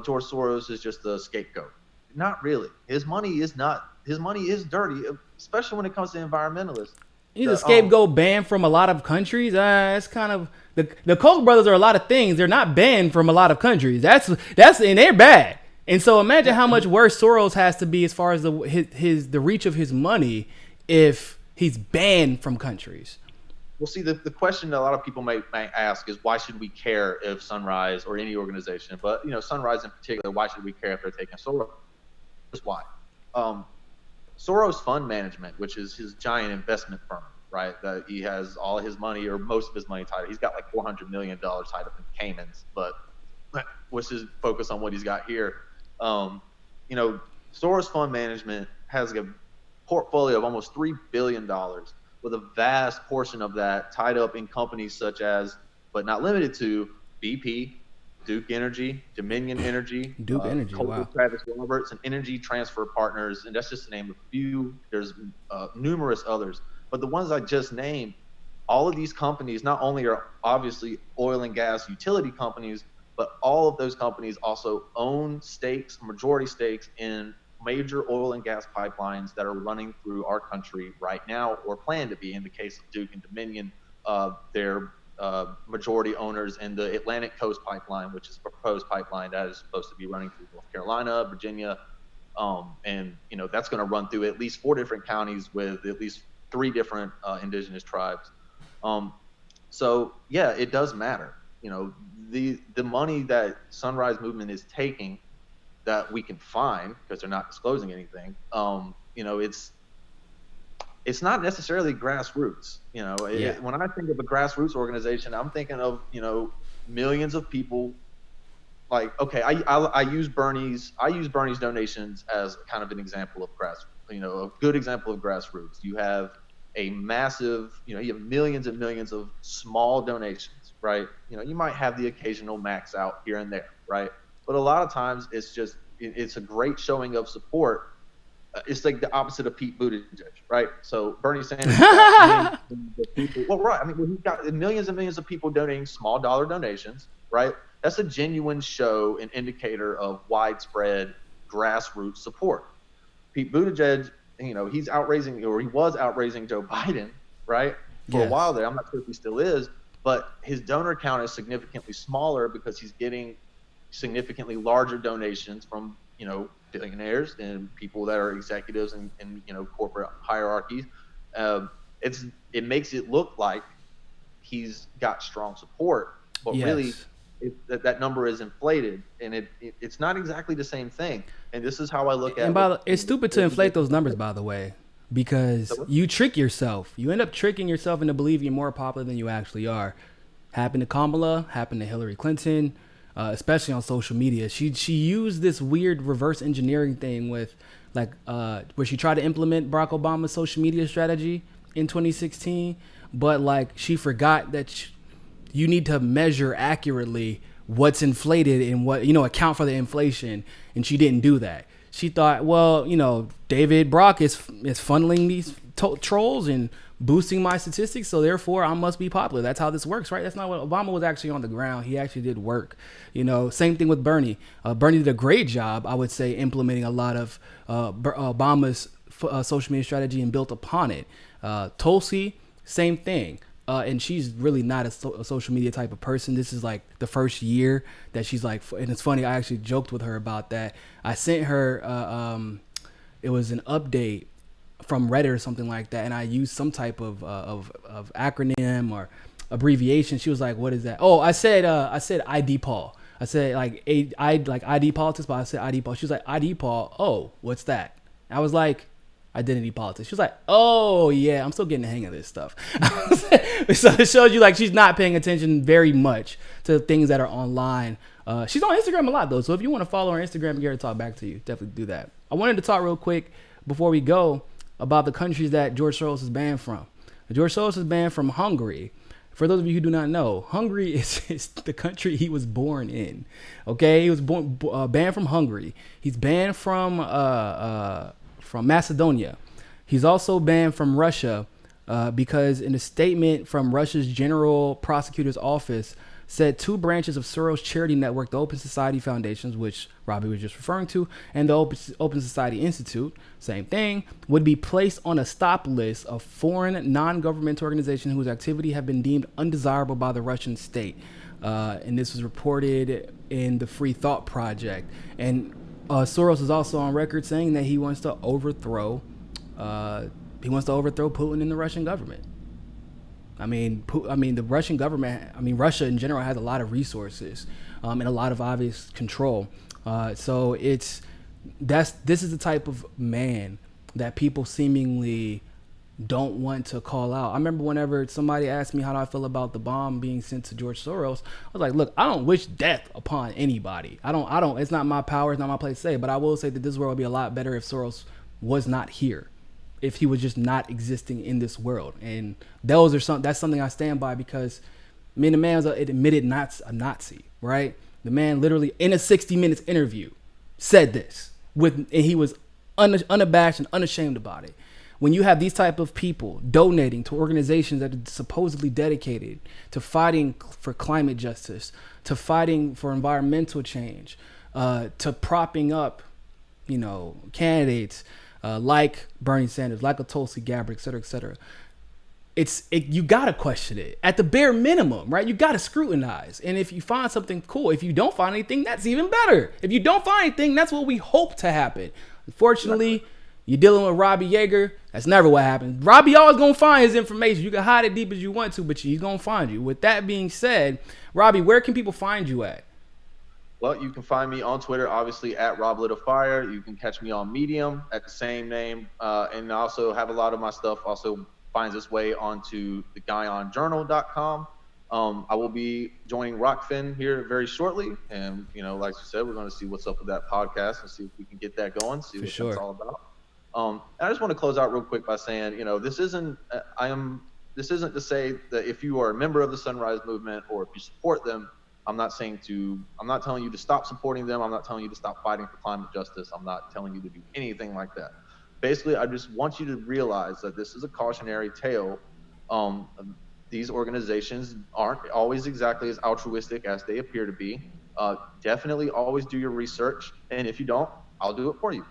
George Soros is just the scapegoat. Not really. His money is dirty, especially when it comes to environmentalists. He's a scapegoat banned from a lot of countries. It's kind of the Koch brothers are a lot of things. They're not banned from a lot of countries. That's and they're bad. And so imagine how much worse Soros has to be as far as the reach of his money if he's banned from countries. Well, see, the question that a lot of people might ask is, why should we care if Sunrise, or any organization, but Sunrise in particular, why should we care if they're taking Soros? Here's why. Soros Fund Management, which is his giant investment firm, right? That he has all his money, or most of his money, tied up. He's got like $400 million tied up in Caymans, but let's just focus on what he's got here. Soros Fund Management has a portfolio of almost $3 billion, with a vast portion of that tied up in companies such as, but not limited to, BP, Duke Energy, Dominion Energy, Travis Roberts, and Energy Transfer Partners, and that's just to name a few. There's numerous others, but the ones I just named, all of these companies not only are obviously oil and gas utility companies, but all of those companies also own stakes, majority stakes in major oil and gas pipelines that are running through our country right now or plan to be. In the case of Duke and Dominion, they're majority owners in the Atlantic Coast Pipeline, which is a proposed pipeline that is supposed to be running through North Carolina, Virginia, and that's going to run through at least 4 different counties with at least 3 different indigenous tribes. So yeah, it does matter. The money that Sunrise Movement is taking that we can find, because they're not disclosing anything, it's not necessarily grassroots. When I think of a grassroots organization, I'm thinking of millions of people. Like, okay, I use Bernie's donations as kind of an example of a good example of grassroots. You have a massive, you have millions and millions of small donations, right? You might have the occasional max out here and there, right? But a lot of times it's a great showing of support. It's like the opposite of Pete Buttigieg, right? So Bernie Sanders got millions of people. Well, right. I mean, he's got millions and millions of people donating small dollar donations, right? That's a genuine show, an indicator of widespread grassroots support. Pete Buttigieg, he was outraising Joe Biden, right? For a while there. I'm not sure if he still is, but his donor count is significantly smaller because he's getting significantly larger donations from, billionaires and people that are executives and corporate hierarchies. It makes it look like he's got strong support, but really that number is inflated, and it's not exactly the same thing. And this is how I look at it. It's stupid to inflate those numbers, by the way, because you trick yourself. You end up tricking yourself into believing you're more popular than you actually are. Happened to Kamala, happened to Hillary Clinton, especially on social media. She used this weird reverse engineering thing with where she tried to implement Barack Obama's social media strategy in 2016, but she forgot that you need to measure accurately what's inflated and what, account for the inflation. And she didn't do that. She thought, well, David Brock is funneling these trolls and boosting my statistics, so therefore I must be popular. That's how this works, right? That's not what Obama was actually on the ground. He actually did work. Same thing with Bernie. Bernie did a great job, I would say, implementing a lot of Obama's social media strategy and built upon it. Tulsi, same thing. And she's really not a social media type of person. This is the first year that she's and it's funny, I actually joked with her about that. I sent her, it was an update from Reddit or something like that, and I used some type of acronym or abbreviation. She was like, "What is that?" Oh, I said ID Paul. I said ID politics, but I said ID Paul. She was like, ID Paul. Oh, what's that? I was like, identity politics. She was like, oh yeah, I'm still getting the hang of this stuff. So it shows you she's not paying attention very much to things that are online. She's on Instagram a lot though, so if you want to follow her on Instagram and get her to talk back to you, definitely do that. I wanted to talk real quick before we go about the countries that George Soros is banned from. George Soros is banned from Hungary. For those of you who do not know, Hungary is the country he was born in. Okay, he was banned from Hungary. He's banned from Macedonia. He's also banned from Russia because in a statement from Russia's General Prosecutor's Office said 2 branches of Soros' charity network, the Open Society Foundations, which Robbie was just referring to, and the Open Society Institute, same thing, would be placed on a stop list of foreign non-governmental organizations whose activity have been deemed undesirable by the Russian state. And this was reported in the Free Thought Project. And Soros is also on record saying that he wants to overthrow Putin and the Russian government. I mean, the Russian government, Russia in general has a lot of resources and a lot of obvious control. So this is the type of man that people seemingly don't want to call out. I remember whenever somebody asked me how do I feel about the bomb being sent to George Soros, I was like, look, I don't wish death upon anybody. I don't, it's not my power, it's not my place to say, but I will say that this world would be a lot better if Soros was not here. If he was just not existing in this world. And that's something I stand by, because the man was an admitted Nazi, right? The man literally in a 60 Minutes interview said this and he was unabashed and unashamed about it. when you have these type of people donating to organizations that are supposedly dedicated to fighting for climate justice, to fighting for environmental change, to propping up, candidates like Bernie Sanders, like a Tulsi Gabbard, et cetera, you gotta question it at the bare minimum, right? You gotta scrutinize, and if you find something, cool. If you don't find anything, that's even better. If you don't find anything, that's what we hope to happen. Unfortunately, you're dealing with Robbie Yeager. That's never what happens. Robbie always gonna find his information. You can hide it deep as you want to, but he's gonna find you. With that being said, Robbie, where can people find you at? Well, you can find me on Twitter, obviously, at Rob Lit a Fire. You can catch me on Medium at the same name. And I also have a lot of my stuff also finds its way onto the GuyonJournal.com. I will be joining Rockfin here very shortly. And, like you said, we're going to see what's up with that podcast and see if we can get that going, see what it's all about. And I just want to close out real quick by saying, this isn't to say that if you are a member of the Sunrise Movement or if you support them, I'm not telling you to stop supporting them. I'm not telling you to stop fighting for climate justice. I'm not telling you to do anything like that. Basically, I just want you to realize that this is a cautionary tale. These organizations aren't always exactly as altruistic as they appear to be. Definitely always do your research. And if you don't, I'll do it for you.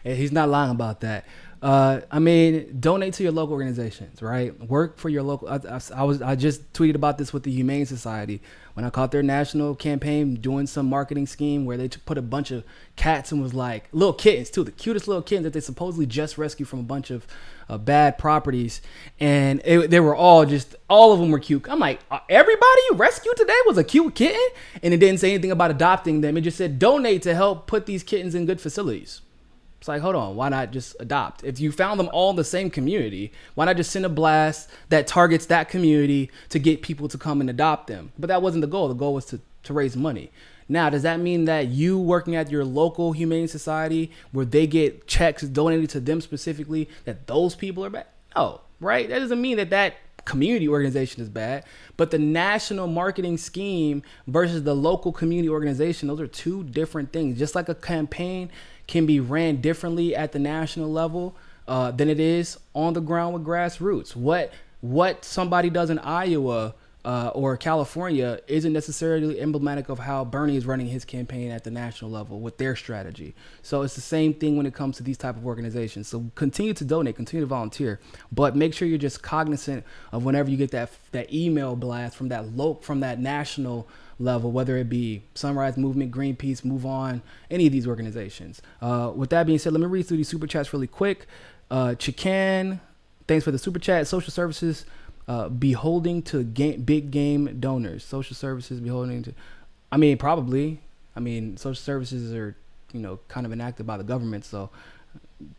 He's not lying about that. Donate to your local organizations, right? Work for your local. I just tweeted about this with the Humane Society when I caught their national campaign doing some marketing scheme where they put a bunch of cats and was like little kittens too, the cutest little kittens that they supposedly just rescued from a bunch of bad properties, and they were all of them were cute. I'm like, everybody you rescued today was a cute kitten, and it didn't say anything about adopting them. It just said donate to help put these kittens in good facilities. It's like, hold on, why not just adopt? If you found them all in the same community, why not just send a blast that targets that community to get people to come and adopt them? But that wasn't the goal. The goal was to raise money. Now, does that mean that you working at your local Humane Society where they get checks donated to them specifically, that those people are bad? No, right? That doesn't mean that community organization is bad, but the national marketing scheme versus the local community organization, those are two different things. Just like a campaign can be ran differently at the national level than it is on the ground with grassroots. What somebody does in Iowa or California isn't necessarily emblematic of how Bernie is running his campaign at the national level with their strategy. So it's the same thing when it comes to these type of organizations. So continue to donate, continue to volunteer, but make sure you're just cognizant of whenever you get that email blast from that national level, whether it be Sunrise Movement, Greenpeace, Move On, any of these organizations. With that being said, let me read through these super chats really quick. Chican, thanks for the super chat. Social services beholding to big game donors. Social services beholding to, probably. Social services are, kind of enacted by the government, so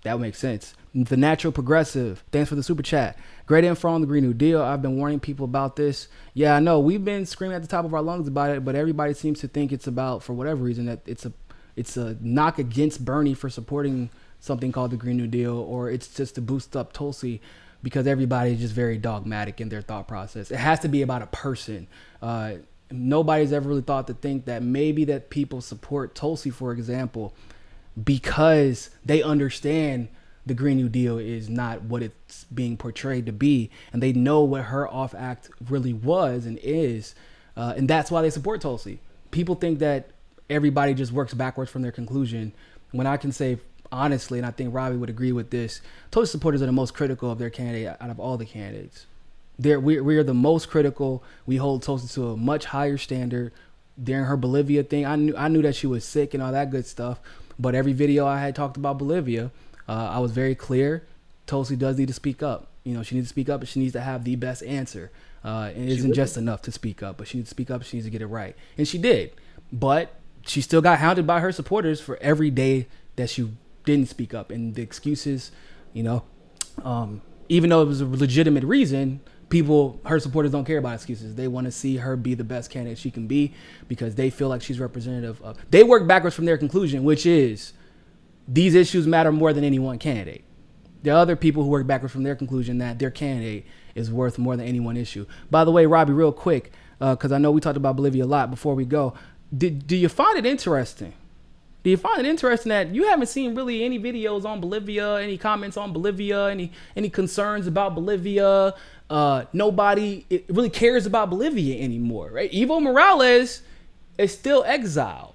that makes sense. The Natural Progressive, thanks for the super chat. Great info on the Green New Deal. I've been warning people about this. Yeah, I know we've been screaming at the top of our lungs about it, but everybody seems to think it's about, for whatever reason, that it's a knock against Bernie for supporting something called the Green New Deal, or it's just to boost up Tulsi because everybody is just very dogmatic in their thought process. It has to be about a person. Nobody's ever really thought to think that maybe that people support Tulsi, for example, because they understand the Green New Deal is not what it's being portrayed to be, and they know what her off act really was and is, and that's why they support Tulsi. People think that everybody just works backwards from their conclusion, when I can say honestly, and I think Robbie would agree with this, Tulsi supporters are the most critical of their candidate out of all the candidates. We are the most critical. We hold Tulsi to a much higher standard. During her Bolivia thing, I knew that she was sick and all that good stuff, but every video I had talked about Bolivia, I was very clear. Tulsi does need to speak up. She needs to speak up, but she needs to have the best answer. It isn't just enough to speak up, but she needs to speak up. She needs to get it right, and she did. But she still got hounded by her supporters for every day that she didn't speak up, and the excuses, even though it was a legitimate reason, her supporters don't care about excuses. They want to see her be the best candidate she can be because they feel like she's representative of. They work backwards from their conclusion, which is these issues matter more than any one candidate. There are other people who work backwards from their conclusion that their candidate is worth more than any one issue. By the way, Robbie, real quick, because I know we talked about Bolivia a lot before we go. Do you find it interesting Do you find it interesting that you haven't seen really any videos on Bolivia, any comments on Bolivia, any concerns about Bolivia? Nobody really cares about Bolivia anymore, right? Evo Morales is still exiled.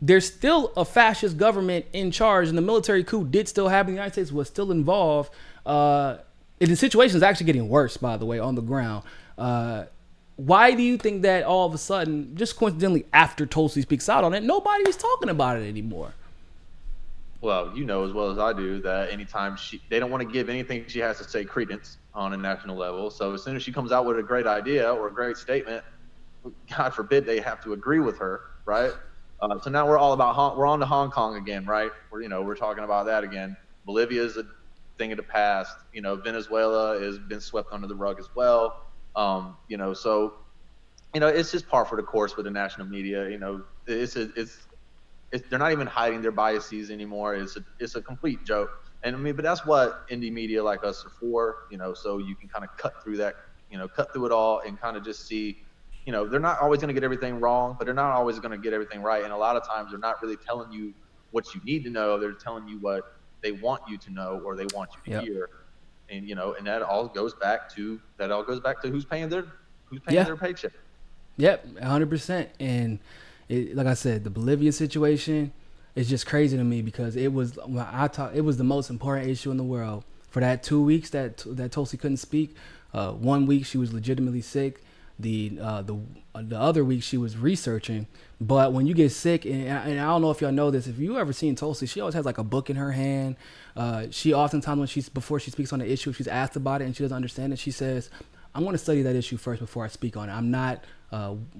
There's still a fascist government in charge, and the military coup did still happen. The United States was still involved. And the situation is actually getting worse, by the way, on the ground. Why do you think that all of a sudden, just coincidentally after Tulsi speaks out on it, nobody is talking about it anymore? Well, you know as well as I do that anytime they don't want to give anything she has to say credence on a national level. So as soon as she comes out with a great idea or a great statement, God forbid they have to agree with her, right? So now we're all about we're on to Hong Kong again, right? We're talking about that again. Bolivia is a thing of the past. Venezuela has been swept under the rug as well. So it's just par for the course with the national media. They're not even hiding their biases anymore. It's a complete joke. And I mean, but that's what indie media like us are for. So you can kind of cut through that. Cut through it all and kind of just see. They're not always going to get everything wrong, but they're not always going to get everything right. And a lot of times they're not really telling you what you need to know. They're telling you what they want you to know or they want you to hear. And, and that all goes back to who's paying their paycheck. Yep. 100%. And like I said, the Bolivia situation is just crazy to me because it was the most important issue in the world for that 2 weeks that Tulsi couldn't speak. 1 week she was legitimately sick. The other week she was researching, but when you get sick, and I don't know if y'all know this, if you ever seen Tulsi, she always has like a book in her hand. She oftentimes before she speaks on the issue, if she's asked about it and she doesn't understand it, she says, "I'm going to study that issue first before I speak on it. I'm not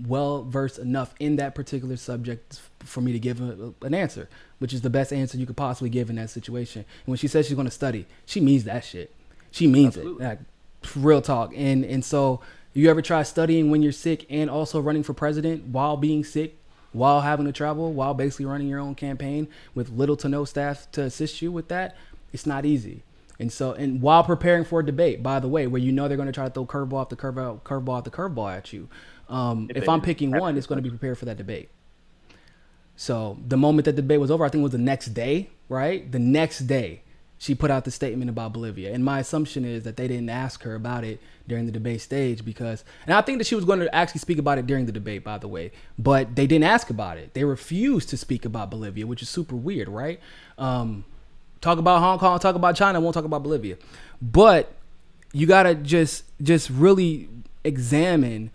well versed enough in that particular subject for me to give an answer," which is the best answer you could possibly give in that situation. And when she says she's going to study, she means that shit. She means Absolutely. It. Like, real talk. And so. You ever try studying when you're sick and also running for president while being sick, while having to travel, while basically running your own campaign with little to no staff to assist you with that? It's not easy. And while preparing for a debate, by the way, where they're going to try to throw curveball after curveball at you. If I'm picking one, it's going to be prepared for that debate. So the moment that the debate was over, I think it was the next day, right? The next day, she put out the statement about Bolivia. And my assumption is that they didn't ask her about it during the debate stage and I think that she was going to actually speak about it during the debate, by the way, but they didn't ask about it. They refused to speak about Bolivia, which is super weird, right? Talk about Hong Kong, talk about China, won't talk about Bolivia. But you got to just really examine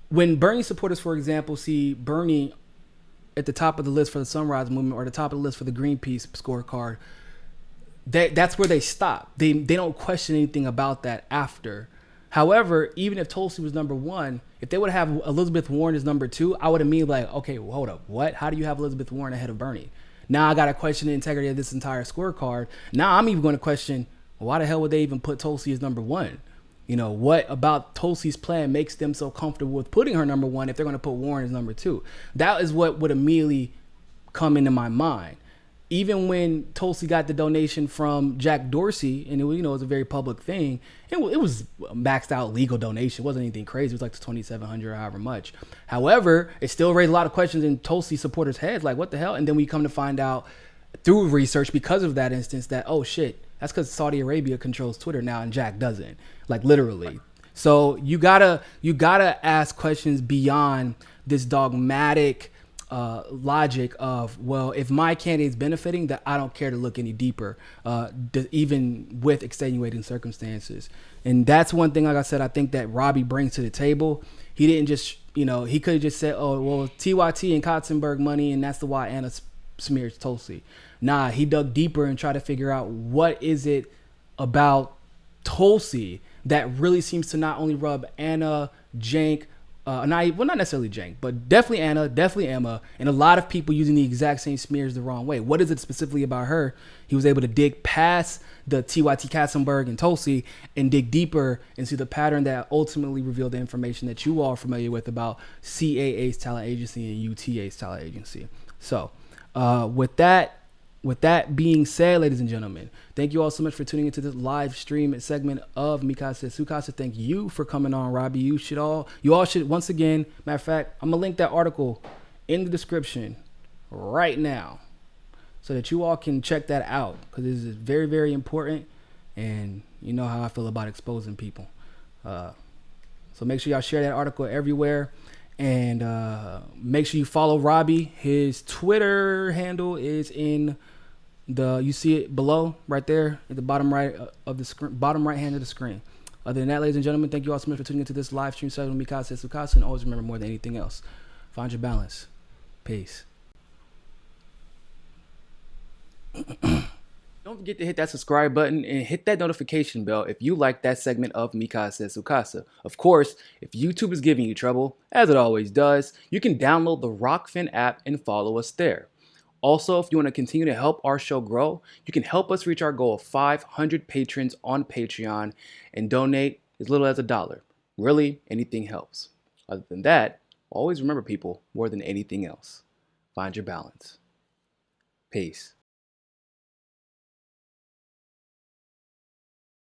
when Bernie supporters, for example, see Bernie at the top of the list for the Sunrise Movement or the top of the list for the Greenpeace scorecard. That's where they stop. They don't question anything about that after. However, even if Tulsi was number one, if they would have Elizabeth Warren as number two, I would immediately like, okay, well, hold up. What? How do you have Elizabeth Warren ahead of Bernie? Now I got to question the integrity of this entire scorecard. Now I'm even going to question, why the hell would they even put Tulsi as number one? What about Tulsi's plan makes them so comfortable with putting her number one if they're going to put Warren as number two? That is what would immediately come into my mind. Even when Tulsi got the donation from Jack Dorsey, and it was a very public thing, it was a maxed out legal donation. It wasn't anything crazy. It was like the $2,700 or however much. However, it still raised a lot of questions in Tulsi supporters' heads, like what the hell? And then we come to find out through research because of that instance that, oh shit, that's because Saudi Arabia controls Twitter now and Jack doesn't, like literally. So you gotta ask questions beyond this dogmatic logic of, well, if my candidate's benefiting, that I don't care to look any deeper, even with extenuating circumstances. And that's one thing, like I said, I think that Robbie brings to the table. He didn't just, he could have just said, oh, well, TYT and Katzenberg money, and that's the why Anna smears Tulsi. Nah, he dug deeper and tried to figure out what is it about Tulsi that really seems to not only rub Anna, Cenk, not necessarily Cenk, but definitely Anna, definitely Emma, and a lot of people using the exact same smears the wrong way. What is it specifically about her? He was able to dig past the TYT Katzenberg and Tulsi and dig deeper and see the pattern that ultimately revealed the information that you all are familiar with about CAA's talent agency and UTA's talent agency. So with that being said, ladies and gentlemen, thank you all so much for tuning into this live stream segment of Mikasa Sukasa. Thank you for coming on, Robbie. You all should, once again, matter of fact, I'm going to link that article in the description right now. so that you all can check that out, because this is very, very important. And you know how I feel about exposing people. So make sure y'all share that article everywhere. And make sure you follow Robbie. His Twitter handle is in you see it below, right there at the bottom right of the screen, bottom right hand of the screen. Other than that, ladies and gentlemen, thank you all so much for tuning into this live stream session with Mikasa Sukasa. And always remember, more than anything else, find your balance. Peace. Don't forget to hit that subscribe button and hit that notification bell if you like that segment of Mikasa Sukasa. Of course, if YouTube is giving you trouble, as it always does, you can download the Rockfin app and follow us there. Also, if you want to continue to help our show grow, you can help us reach our goal of 500 patrons on Patreon and donate as little as $1. Really, anything helps. Other than that, always remember, people, more than anything else, find your balance. Peace.